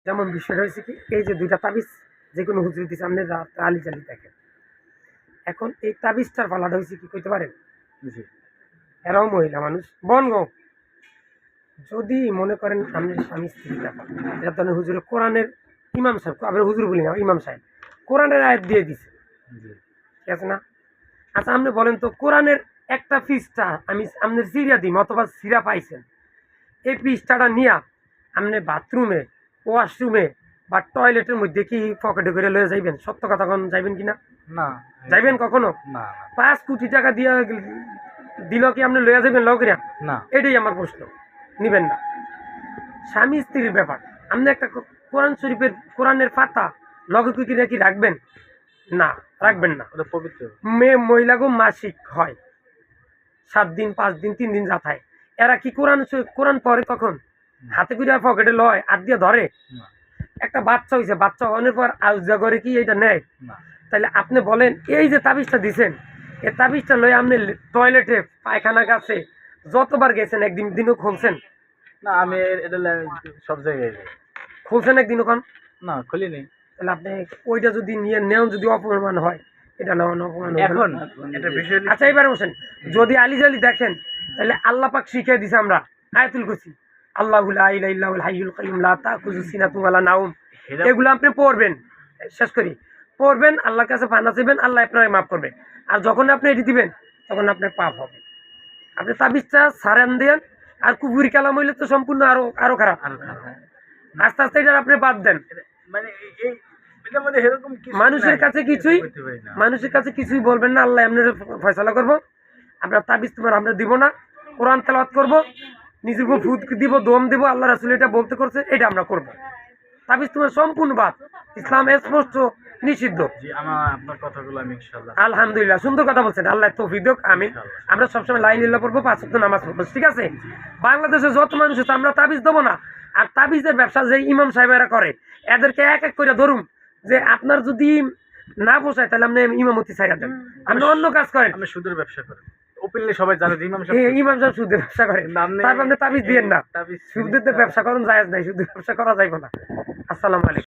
যেমন বিষয়টা হয়েছে কি, এই যে দুইটা তাবিজ যে কোনো হুজুর দিচ্ছে আপনি আলি জালি দেখেন, এখন এই তাবিজটার পালাটা হয়েছে কি কইতে পারেন? জি এরাও মহিলা মানুষ বনগ, যদি মনে করেন আপনি স্বামী স্ত্রীর ব্যাপার, এটা ধরেন হুজুরের কোরআনের ইমাম সাহেব, আমরা হুজুর বলি না, ইমাম সাহেব কোরআনের আয়াত দিয়ে দিছে, জি ঠিক আছে না? আচ্ছা আপনি বলেন তো, কোরআনের একটা পৃষ্ঠা আমি আপনার সিরিয়া দিই অথবা সিরা পাইছেন, এই পৃষ্ঠাটা নিয়ে আপনি বাথরুমে, ওয়াশরুমে বা টয়লেটের মধ্যে কি পকেটে করে লয়ে যাইবেন? সত্য কথা কোন যাইবেন কিনা? না যাইবেন কখনো? না 5 কোটি টাকা দিয়ে দিল কি আপনি লইয়া যাবেন লগরিয়া? না এটাই আমার প্রশ্ন। নিবেন না। স্বামী স্ত্রীর ব্যাপার, আপনি একটা কোরআন শরীফের কোরআনের পাতা লগে কি কি রাখবেন? না, রাখবেন না। ওটা পবিত্র। মেয়ে মহিলাগো মাসিক হয় 7 দিন 5 দিন 3 দিন যাতায়, এরা কি কোরআন পড়ে তখন? হাতে করে পকেটে লয়, হাত দিয়ে ধরে? না একটা বাচ্চা হয়েছে, বাচ্চা হওয়ার পর আউজা করে কি এটা নেয়? না তাহলে আপনি বলেন, এই যে তাবিজটা দিছেন, এই তাবিজটা লয়ে আপনি টয়লেটে পায়খানা কাছে যতবার গেছেন, একদিন দিনও খুলছেন? না আমি এটা সব জায়গায় যাই। খুলছেন একদিনও কন? না খুলিনি। তাহলে আপনি ওইটা যদি নিয়ে নেন, যদি অপমান হয়, এটা নেওয়ান অপমান হবে না? এখন এটা বিষয় আচ্ছা এবার বসেন, যদি আলি জালি দেখেন, তাহলে আল্লাহ পাক শিখিয়ে দিছে, আমরা আয়াতুল কুরসি, আল্লাহু লা ইলাহা ইল্লাহুল হাইয়ুল কাইয়ুম লা তাখুযু সিনাতুন ওয়ালা নাওম, এগুলো আপনি পড়বেন, শেষ করি, পড়বেন, আল্লাহর কাছে পানা চাইবেন, আল্লাহ আপনাকে মাফ করবে। আর যখন আপনি এটি দিবেন, তখন আপনার পাপ হবে। আপনি তাবিজটা সারেন দেন, আর কুফুরি কালাম হইলে তো সম্পূর্ণ আরো আরো খারাপ। আস্তে আস্তে এটা আপনি বাদ দেন। মানে এই এটা মানে এরকম কিছু মানুষের নাই। কাছে কিছুই বুঝতে পারি না। মানুষের কাছে কিছুই বলবেন না, আল্লাহ এমনি ফয়সালা করবো। আপনার তাবিজ তোমার আমরা দিব না, কোরআন তেলাওয়াত করব, নিজের উপর ফুদ দিব, দম দিব, আল্লাহ রাসূল এটা বলতে করছে, এটা আমরা করব। তাবিজ তোমার সম্পূর্ণ বাদ, ইসলাম স্পষ্ট নিষিদ্ধ। জি আপনার কথাগুলো আমি ইনশাআল্লাহ। আলহামদুলিল্লাহ, সুন্দর কথা বলছেন, আল্লাহ তৌফিক দিক, আমিন। আমরা সবসময় লা ইলাহা ইল্লাল্লাহ পড়বো, 5 ওয়াক্ত নামাজ পড়বো, ঠিক আছে? বাংলাদেশে যত মানুষ আছে আমরা তাবিজ দেবো না। আর তাবিজের ব্যবসা যে ইমাম সাহেবেরা করে, এদেরকে এক এক করে ধরুন, যে আপনার যদি না পোষায় তাহলে আপনি ইমামতি ছাইড়া দেন, আপনি অন্য কাজ করেন। আমি সুদের ব্যবসা করি, ওপেনলি সবাই জানে যে ইমাম সাহেব ইমাম সাহেব সুদের ব্যবসা করেন, নামে তারপর আপনি তাবিজ দিয়েন না। তাবিজ সুদের ব্যবসা করুন জায়েজ নাই, সুদের ব্যবসা করা যাইব না। আসসালামু আলাইকুম।